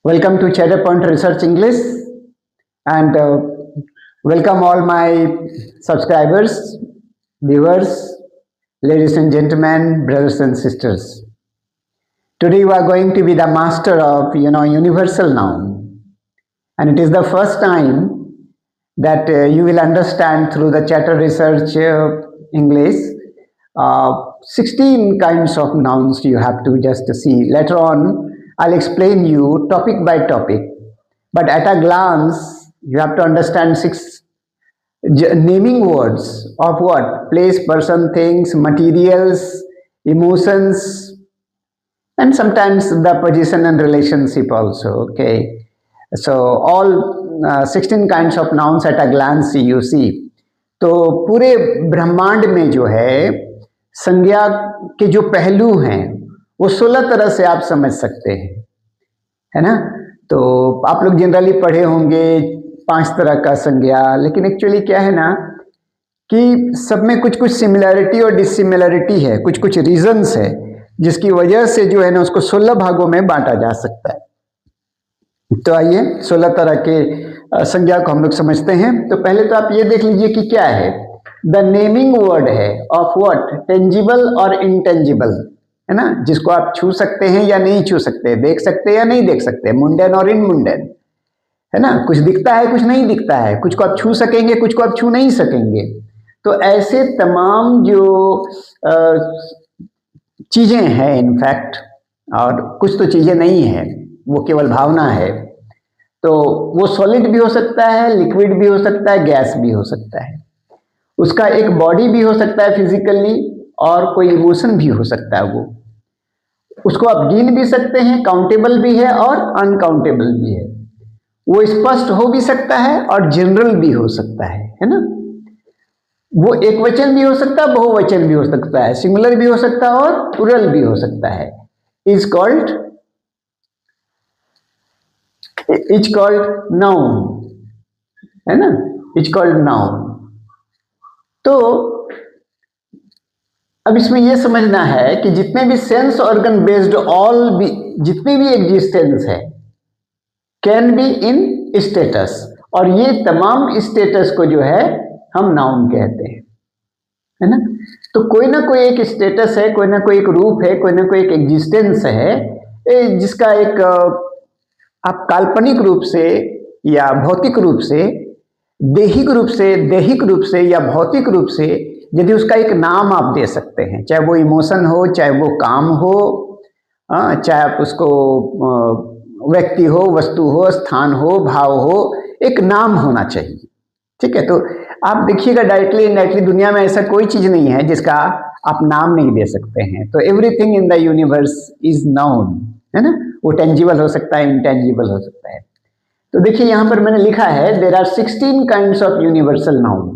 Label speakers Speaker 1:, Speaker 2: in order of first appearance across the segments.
Speaker 1: Welcome to Chatterpoint Research English and welcome all my subscribers, viewers, ladies and gentlemen, brothers and sisters. Today we are going to be the master of universal noun, and it is the first time that you will understand through the Chatter Research English 16 kinds of nouns you have to just see. Later on I'll explain you topic by topic, but at a glance you have to understand 6 naming words of what? Place, person, things, materials, emotions, and sometimes the position and relationship also. Okay, so all 16 kinds of nouns at a glance you see. तो पूरे ब्रह्मांड में जो है संज्ञा के जो पहलू हैं वो 16 तरह से आप समझ सकते हैं, है ना। तो आप लोग जनरली पढ़े होंगे 5 तरह का संज्ञा, लेकिन एक्चुअली क्या है ना कि सब में कुछ कुछ सिमिलैरिटी और डिसिमिलैरिटी है, कुछ कुछ रीजंस है जिसकी वजह से जो है ना उसको 16 भागों में बांटा जा सकता है। तो आइए 16 तरह के संज्ञा को हम लोग समझते हैं। तो पहले तो आप ये देख लीजिए कि क्या है। द नेमिंग वर्ड है ऑफ व्हाट? टेंजिबल और इनटेंजिबल, है ना, जिसको आप छू सकते हैं या नहीं छू सकते, देख सकते हैं या नहीं देख सकते, मुंडेन और इन मुंडेन, है ना। कुछ दिखता है, कुछ नहीं दिखता है, कुछ को आप छू सकेंगे, कुछ को आप छू नहीं सकेंगे। तो ऐसे तमाम जो चीजें हैं इनफैक्ट, और कुछ तो चीजें नहीं है, वो केवल भावना है। तो वो सॉलिड भी हो सकता है, लिक्विड भी हो सकता है, गैस भी हो सकता है, उसका एक बॉडी भी हो सकता है फिजिकली, और कोई इमोशन भी हो सकता है। वो उसको आप गिन भी सकते हैं, काउंटेबल भी है और अनकाउंटेबल भी है। वो स्पष्ट हो भी सकता है और जनरल भी हो सकता है ना। वो एक वचन भी हो सकता है, बहुवचन भी हो सकता है, सिंगुलर भी हो सकता है और प्लुरल भी हो सकता है। इज कॉल्ड नाउन, है ना, इज कॉल्ड नाउन। तो अब इसमें यह समझना है कि जितने भी सेंस ऑर्गन बेस्ड जितने भी एग्जिस्टेंस है कैन बी इन स्टेटस, और ये तमाम स्टेटस को जो है हम नाउन कहते हैं, है ना। तो कोई ना कोई एक स्टेटस है, कोई ना कोई एक रूप है, कोई ना कोई एक एग्जिस्टेंस है जिसका एक आप काल्पनिक रूप से या भौतिक रूप से, दैहिक रूप से या भौतिक रूप से यदि उसका एक नाम आप दे सकते हैं, चाहे वो इमोशन हो, चाहे वो काम हो, चाहे आप उसको व्यक्ति हो, वस्तु हो, स्थान हो, भाव हो, एक नाम होना चाहिए। ठीक है, तो आप देखिएगा डायरेक्टली इनडायरेक्टली दुनिया में ऐसा कोई चीज नहीं है जिसका आप नाम नहीं दे सकते हैं। तो everything in the universe is noun, है ना। वो टेंजिबल हो सकता है, इंटेंजिबल हो सकता है। तो देखिए यहाँ पर मैंने लिखा है there are 16 kinds of universal noun.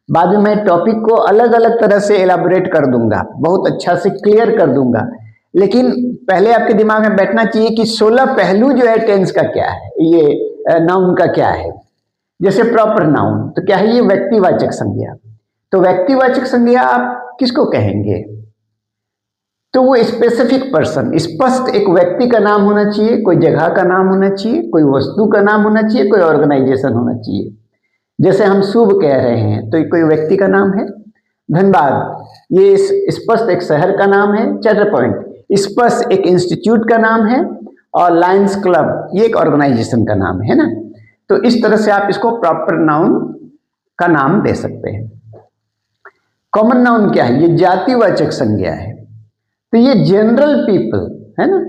Speaker 1: बाद में मैं टॉपिक को अलग अलग तरह से एलाबोरेट कर दूंगा, बहुत अच्छा से क्लियर कर दूंगा, लेकिन पहले आपके दिमाग में बैठना चाहिए कि 16 पहलू जो है टेंस का क्या है, ये नाउन का क्या है। जैसे प्रॉपर नाउन, तो क्या है ये? व्यक्तिवाचक संज्ञा। तो व्यक्तिवाचक संज्ञा आप किसको कहेंगे? तो वो स्पेसिफिक पर्सन, स्पष्ट एक व्यक्ति का नाम होना चाहिए, कोई जगह का नाम होना चाहिए, कोई वस्तु का नाम होना चाहिए, कोई ऑर्गेनाइजेशन होना चाहिए। जैसे हम शुभ कह रहे हैं तो ये कोई व्यक्ति का नाम है। धनबाद, ये स्पष्ट एक शहर का नाम है। चैटर पॉइंट स्पष्ट एक इंस्टीट्यूट का नाम है, और लायंस क्लब ये एक ऑर्गेनाइजेशन का नाम है ना। तो इस तरह से आप इसको प्रॉपर नाउन का नाम दे सकते हैं। कॉमन नाउन क्या है? ये जातिवाचक संज्ञा है। तो ये जनरल पीपल, है ना।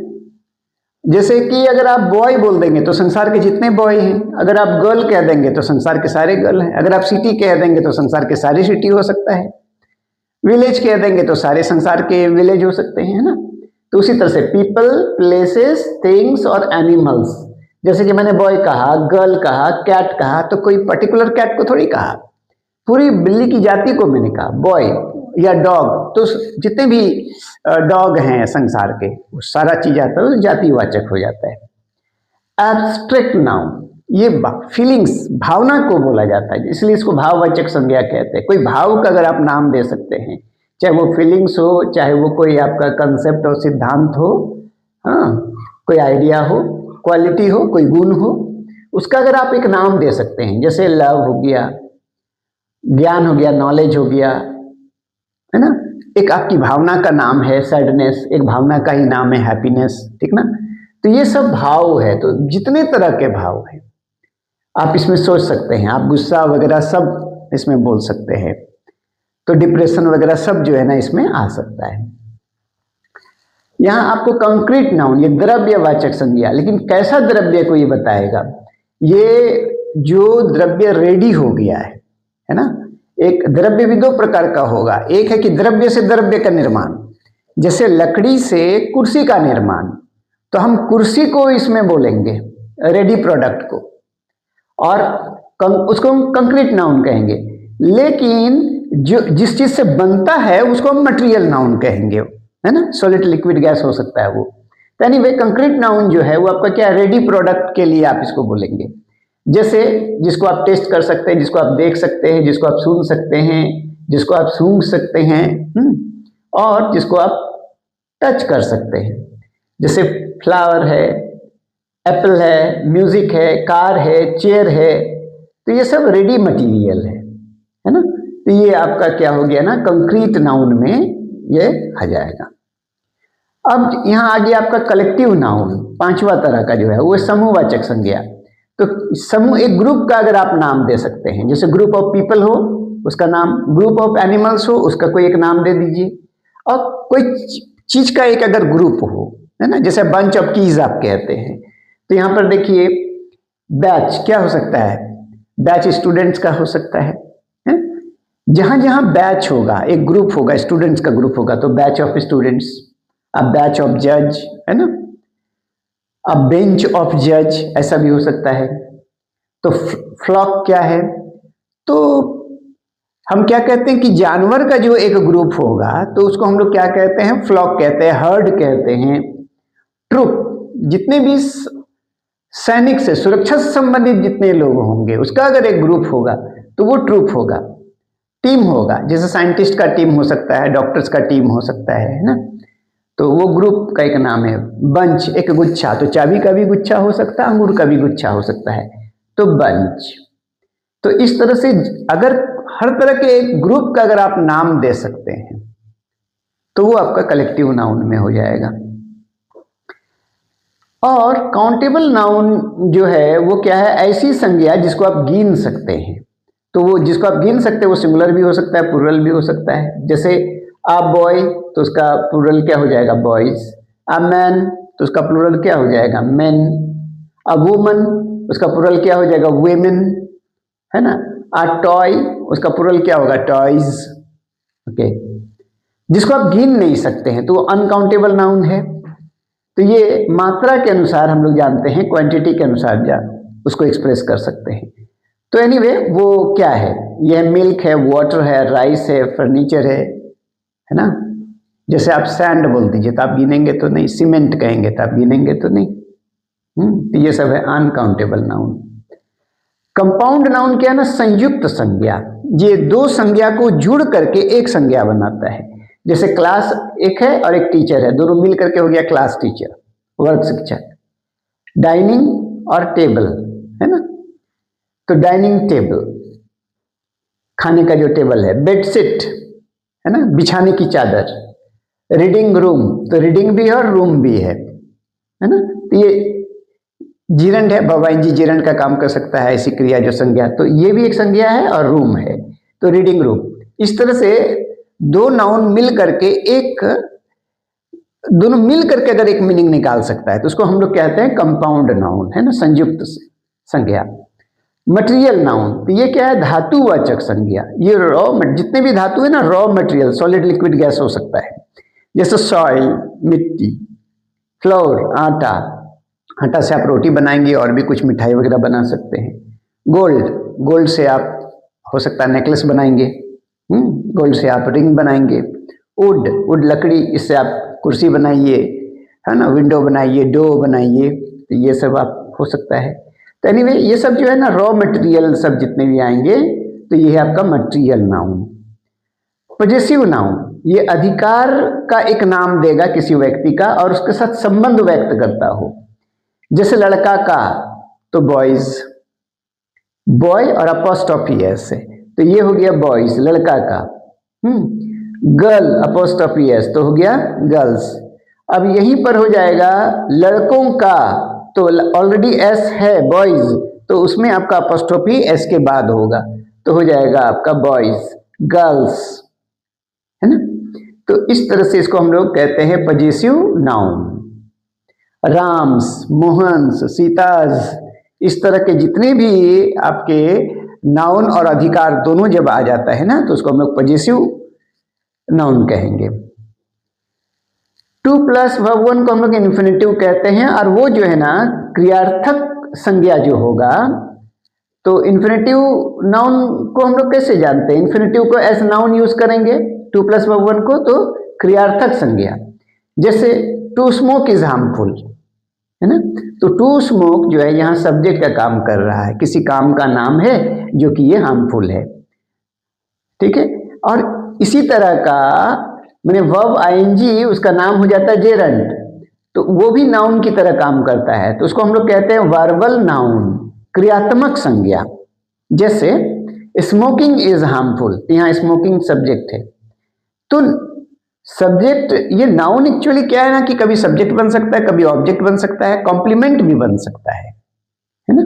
Speaker 1: जैसे कि अगर आप बॉय बोल देंगे तो संसार के जितने बॉय हैं, अगर आप गर्ल कह देंगे तो संसार के सारे गर्ल हैं, अगर आप सिटी कह देंगे तो संसार के सारे सिटी हो सकता है, विलेज कह देंगे तो सारे संसार के विलेज हो सकते हैं, है ना। तो उसी तरह से पीपल, प्लेसेस, थिंग्स और एनिमल्स। जैसे कि मैंने बॉय कहा, गर्ल कहा, कैट कहा, तो कोई पर्टिकुलर कैट को थोड़ी कहा, पूरी बिल्ली की जाति को मैंने कहा बॉय, या डॉग। तो जितने भी डॉग हैं संसार के, वो सारा चीज आता है, जातिवाचक हो जाता है। एब्स्ट्रैक्ट नाउन, ये फीलिंग्स, भावना को बोला जाता है, इसलिए इसको भाववाचक संज्ञा कहते हैं। कोई भाव का अगर आप नाम दे सकते हैं, चाहे वो फीलिंग्स हो, चाहे वो कोई आपका कंसेप्ट और सिद्धांत हो, हाँ, कोई आइडिया हो, क्वालिटी हो, कोई गुण हो, उसका अगर आप एक नाम दे सकते हैं, जैसे लव हो गया, ज्ञान हो गया, नॉलेज हो गया, है ना, एक आपकी भावना का नाम है सैडनेस, एक भावना का ही नाम है हैप्पीनेस, ठीक ना। तो ये सब भाव है, तो जितने तरह के भाव हैं आप इसमें सोच सकते हैं, आप गुस्सा वगैरह सब इसमें बोल सकते हैं, तो डिप्रेशन वगैरह सब जो है ना इसमें आ सकता है। यहां आपको कंक्रीट नाउन, ये द्रव्यवाचक संज्ञा, लेकिन कैसा द्रव्य को ये बताएगा, ये जो द्रव्य रेडी हो गया है ना। एक द्रव्य भी दो प्रकार का होगा, एक है कि द्रव्य से द्रव्य का निर्माण, जैसे लकड़ी से कुर्सी का निर्माण, तो हम कुर्सी को इसमें बोलेंगे रेडी प्रोडक्ट को, और उसको हम कंक्रीट नाउन कहेंगे। लेकिन जो जिस चीज से बनता है उसको हम मटेरियल नाउन कहेंगे, है ना, सॉलिड लिक्विड गैस हो सकता है वो। तो एनीवे कंक्रीट नाउन जो है वो आपका क्या, रेडी प्रोडक्ट के लिए आप इसको बोलेंगे, जैसे जिसको आप टेस्ट कर सकते हैं, जिसको आप देख सकते हैं, जिसको आप सुन सकते हैं, जिसको आप सूंघ सकते हैं, और जिसको आप टच कर सकते हैं, जैसे फ्लावर है, एप्पल है, म्यूजिक है, कार है, चेयर है, तो ये सब रेडी मटेरियल है ना। तो ये आपका क्या हो गया ना, कंक्रीट नाउन में ये आ जाएगा। अब यहां आ गया आपका कलेक्टिव नाउन, पांचवा तरह का जो है वो समूहवाचक संज्ञा। तो समूह, एक ग्रुप का अगर आप नाम दे सकते हैं, जैसे ग्रुप ऑफ पीपल हो उसका नाम, ग्रुप ऑफ एनिमल्स हो उसका कोई एक नाम दे दीजिए, और कोई चीज का एक अगर ग्रुप हो, है ना, जैसे बंच ऑफ कीज आप कहते हैं। तो यहां पर देखिए बैच क्या हो सकता है, बैच स्टूडेंट्स का हो सकता है। जहां जहां बैच होगा, एक ग्रुप होगा, स्टूडेंट्स का ग्रुप होगा, तो batch of students, a batch of जज, है ना, अ बेंच ऑफ जज, ऐसा भी हो सकता है। तो फ्लॉक क्या है, तो हम क्या कहते हैं कि जानवर का जो एक ग्रुप होगा तो उसको हम लोग क्या कहते हैं, फ्लॉक कहते हैं, हर्ड कहते हैं। ट्रुप, जितने भी सैनिक से, सुरक्षा से संबंधित जितने लोग होंगे उसका अगर एक ग्रुप होगा तो वो ट्रुप होगा। टीम होगा, जैसे साइंटिस्ट का टीम हो सकता है, डॉक्टर्स का टीम हो सकता है ना, तो वो ग्रुप का एक नाम है। बंच, एक गुच्छा, तो चाबी का भी गुच्छा हो सकता है, अंगूर का भी गुच्छा हो सकता है, तो बंच। तो इस तरह से अगर हर तरह के एक ग्रुप का अगर आप नाम दे सकते हैं तो वो आपका कलेक्टिव नाउन में हो जाएगा। और काउंटेबल नाउन जो है वो क्या है, ऐसी संज्ञा जिसको आप गिन सकते हैं। तो वो जिसको आप गिन सकते हैं वो सिंगुलर भी हो सकता है, प्लूरल भी हो सकता है। जैसे अ बॉय, तो उसका प्लूरल क्या हो जाएगा, बॉयज। अ मैन, तो उसका प्लूरल क्या हो जाएगा, मेन। अ वुमन, उसका प्लूरल क्या हो जाएगा, वेमेन, है ना। अ टॉय, उसका प्लूरल क्या होगा, टॉयज। ओके, जिसको आप गिन नहीं सकते हैं तो वो अनकाउंटेबल नाउन है। तो ये मात्रा के अनुसार हम लोग जानते हैं, क्वांटिटी के अनुसार उसको एक्सप्रेस कर सकते हैं। तो एनीवे वो क्या है, यह मिल्क है, वाटर है, राइस है, फर्नीचर है ना। जैसे आप सैंड बोल दीजिए तो आप गिनेंगे तो नहीं, सीमेंट कहेंगे तो आप गिनेंगे तो नहीं। तो ये सब है अनकाउंटेबल नाउन। कंपाउंड नाउन क्या है ना, संयुक्त संज्ञा। ये दो संज्ञा को जुड़ करके एक संज्ञा बनाता है। जैसे क्लास एक है और एक टीचर है, दोनों मिल करके हो गया क्लास टीचर, वर्ग शिक्षक। डाइनिंग और टेबल, है ना, तो डाइनिंग टेबल, खाने का जो टेबल है। बेडशीट, है ना, बिछाने की चादर। रीडिंग रूम, तो रीडिंग भी है और रूम भी है ना। तो ये जीरंड है, भवाइन जी जीरंड का काम कर सकता है, ऐसी क्रिया जो संज्ञा, तो ये भी एक संज्ञा है और रूम है, तो रीडिंग रूम। इस तरह से दो नाउन मिल करके दोनों मिल करके अगर एक मीनिंग निकाल सकता है तो उसको हम लोग कहते हैं कंपाउंड नाउन, है ना, संयुक्त संज्ञा। मटेरियल नाउन, तो ये क्या है, धातुवाचक संज्ञा। ये रॉ, जितने भी धातु है ना, raw material, solid liquid gas हो सकता है, जैसे सॉइल, मिट्टी, फ्लोर, आटा, आटा से आप रोटी बनाएंगे और भी कुछ मिठाई वगैरह बना सकते हैं। गोल्ड, गोल्ड से आप हो सकता है नेकलेस बनाएंगे, गोल्ड से आप रिंग बनाएंगे। वुड, वुड लकड़ी, इससे आप कुर्सी बनाइए, है ना, विंडो बनाइए, डो बनाइए, तो ये सब आप हो सकता है। तो एनीवे ये सब जो है ना रॉ मटेरियल सब जितने भी आएंगे तो ये है आपका मटेरियल नाउन। पॉजेसिव नाउन, ये अधिकार का एक नाम देगा किसी व्यक्ति का और उसके साथ संबंध व्यक्त करता हो। जैसे लड़का का तो बॉयज, बॉय और अपोस्ट्रोफी एस है, तो ये हो गया बॉयज लड़का का। गर्ल अपोस्ट्रोफी एस तो हो गया गर्ल्स। अब यहीं पर हो जाएगा लड़कों का, तो ऑलरेडी एस है बॉयज, तो उसमें आपका अपोस्ट्रोफी एस के बाद होगा, तो हो जाएगा आपका बॉयज गर्ल्स, है ना। तो इस तरह से इसको हम लोग कहते हैं पजेसिव नाउन। राम्स, मोहन्स, सीताज, इस तरह के जितने भी आपके नाउन और अधिकार दोनों जब आ जाता है ना, तो उसको हम लोग पजेसिव नाउन कहेंगे। 2 प्लस वर्ब 1 को हम लोग इन्फिनेटिव कहते हैं, और वो जो है ना क्रियार्थक संज्ञा जो होगा, तो इन्फिनेटिव नाउन को हम लोग कैसे जानते हैं? इन्फिनेटिव को एज नाउन यूज करेंगे 2 प्लस वर्ब 1 को, तो क्रियार्थक संज्ञा। जैसे टू स्मोक इज हार्मफुल, है ना, तो टू स्मोक जो है यहाँ सब्जेक्ट का काम कर रहा है, किसी काम का नाम है जो कि ये हार्मफुल है, ठीक है। और इसी तरह का मैंने वर्ब आईएनजी उसका नाम हो जाता है जेरंट, तो वो भी नाउन की तरह काम करता है, तो उसको हम लोग कहते हैं वर्बल नाउन, क्रियात्मक संज्ञा। जैसे स्मोकिंग इज हार्मफुल, यहाँ स्मोकिंग सब्जेक्ट है, तो सब्जेक्ट ये नाउन एक्चुअली क्या है ना कि कभी सब्जेक्ट बन सकता है, कभी ऑब्जेक्ट बन सकता है, कॉम्प्लीमेंट भी बन सकता है ना,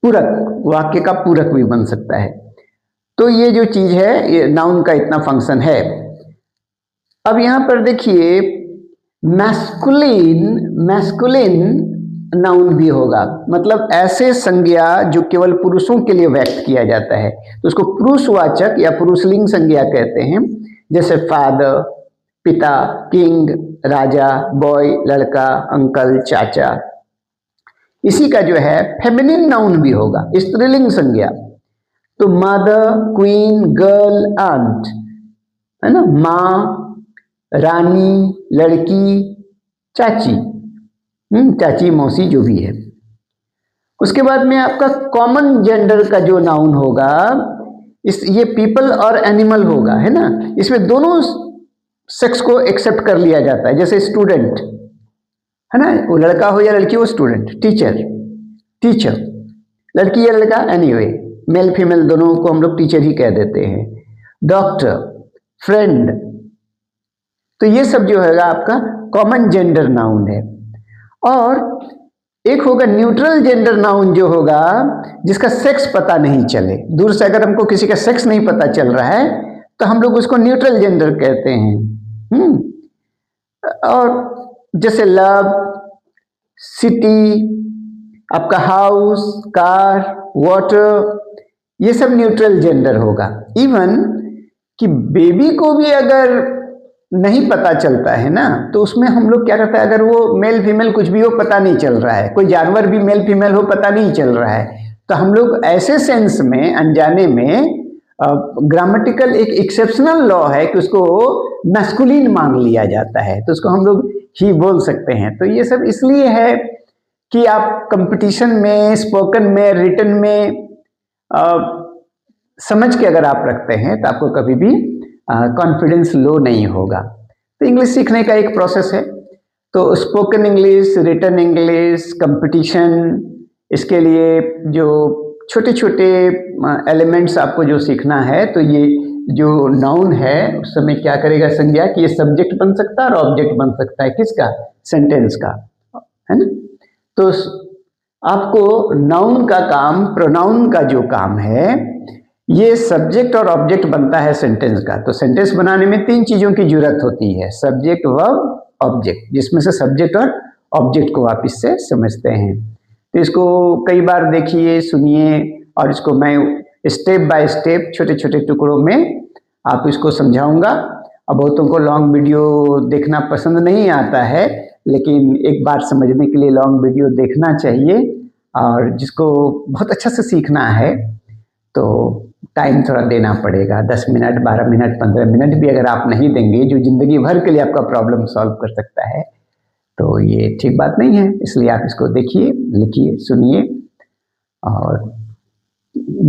Speaker 1: पूरक, वाक्य का पूरक भी बन सकता है। तो ये जो चीज है ये नाउन का इतना फंक्शन है। अब यहां पर देखिए मैस्कुलिन नाउन भी होगा, मतलब ऐसे संज्ञा जो केवल पुरुषों के लिए व्यक्त किया जाता है, तो उसको पुरुषवाचक या पुरुषलिंग संज्ञा कहते हैं। जैसे फादर पिता, किंग राजा, बॉय लड़का, अंकल चाचा। इसी का जो है फेमिनिन नाउन भी होगा, स्त्रीलिंग संज्ञा, तो मदर, क्वीन, गर्ल, आंट, है ना, माँ, रानी, लड़की, चाची, चाची मौसी जो भी है। उसके बाद में आपका कॉमन जेंडर का जो नाउन होगा, ये पीपल और एनिमल होगा, है ना, इसमें दोनों सेक्स को एक्सेप्ट कर लिया जाता है। जैसे स्टूडेंट, है ना, वो लड़का हो या लड़की हो स्टूडेंट, टीचर लड़की या लड़का, एनीवे मेल फीमेल दोनों को हम लोग टीचर ही कह देते हैं। डॉक्टर, फ्रेंड, तो ये सब जो है आपका कॉमन जेंडर नाउन है। और एक होगा न्यूट्रल जेंडर नाउन जो होगा जिसका सेक्स पता नहीं चले, दूर से अगर हमको किसी का सेक्स नहीं पता चल रहा है तो हम लोग उसको न्यूट्रल जेंडर कहते हैं। और जैसे लव, सिटी, आपका हाउस, कार, वाटर, ये सब न्यूट्रल जेंडर होगा। इवन कि बेबी को भी अगर नहीं पता चलता है ना, तो उसमें हम लोग क्या करते हैं, अगर वो मेल फीमेल कुछ भी हो पता नहीं चल रहा है, कोई जानवर भी मेल फीमेल हो पता नहीं चल रहा है, तो हम लोग ऐसे सेंस में अनजाने में ग्रामेटिकल एक एक्सेप्शनल लॉ है कि उसको मैस्कुलिन मान लिया जाता है, तो उसको हम लोग ही बोल सकते हैं। तो ये सब इसलिए है कि आप कंपटीशन में, स्पोकन में, रिटन में समझ के अगर आप रखते हैं तो आपको कभी भी कॉन्फिडेंस लो नहीं होगा। तो इंग्लिश सीखने का एक प्रोसेस है, तो spoken English, written English, competition, इसके लिए जो छोटे छोटे एलिमेंट्स आपको जो सीखना है, तो ये जो नाउन है उस समय क्या करेगा संज्ञा कि ये सब्जेक्ट बन सकता है और ऑब्जेक्ट बन सकता है, किसका, सेंटेंस का, है ना। तो आपको नाउन का काम, प्रोनाउन का जो काम है, ये सब्जेक्ट और ऑब्जेक्ट बनता है सेंटेंस का। तो सेंटेंस बनाने में 3 चीजों की जरूरत होती है, सब्जेक्ट, वर्ब, ऑब्जेक्ट, जिसमें से सब्जेक्ट और ऑब्जेक्ट को आप इससे समझते हैं। तो इसको कई बार देखिए, सुनिए, और इसको मैं स्टेप बाय स्टेप छोटे छोटे टुकड़ों में आप इसको समझाऊंगा। अब बहुतों को लॉन्ग वीडियो देखना पसंद नहीं आता है, लेकिन एक बार समझने के लिए लॉन्ग वीडियो देखना चाहिए, और जिसको बहुत अच्छा से सीखना है तो टाइम थोड़ा देना पड़ेगा, 10 मिनट, 12 मिनट, 15 मिनट भी अगर आप नहीं देंगे, जो जिंदगी भर के लिए आपका प्रॉब्लम सॉल्व कर सकता है, तो ये ठीक बात नहीं है। इसलिए आप इसको देखिए, लिखिए, सुनिए, और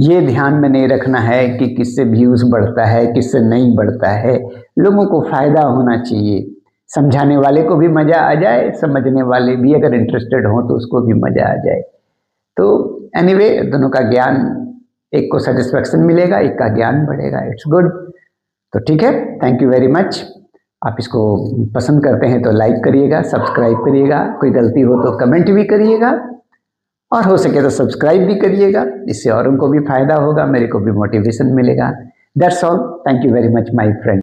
Speaker 1: ये ध्यान में नहीं रखना है कि किससे व्यूज बढ़ता है, किससे नहीं बढ़ता है, लोगों को फायदा होना चाहिए। समझाने वाले को भी मज़ा आ जाए, समझने वाले भी अगर इंटरेस्टेड हों तो उसको भी मज़ा आ जाए। तो एनीवे दोनों का ज्ञान, एक को सेटिस्फेक्शन मिलेगा, एक का ज्ञान बढ़ेगा। It's good. तो ठीक है, थैंक यू वेरी मच। आप इसको पसंद करते हैं तो लाइक करिएगा, सब्सक्राइब करिएगा, कोई गलती हो तो कमेंट भी करिएगा, और हो सके तो सब्सक्राइब भी करिएगा। इससे औरों को भी फायदा होगा, मेरे को भी मोटिवेशन मिलेगा। That's all. Thank you very much my friend.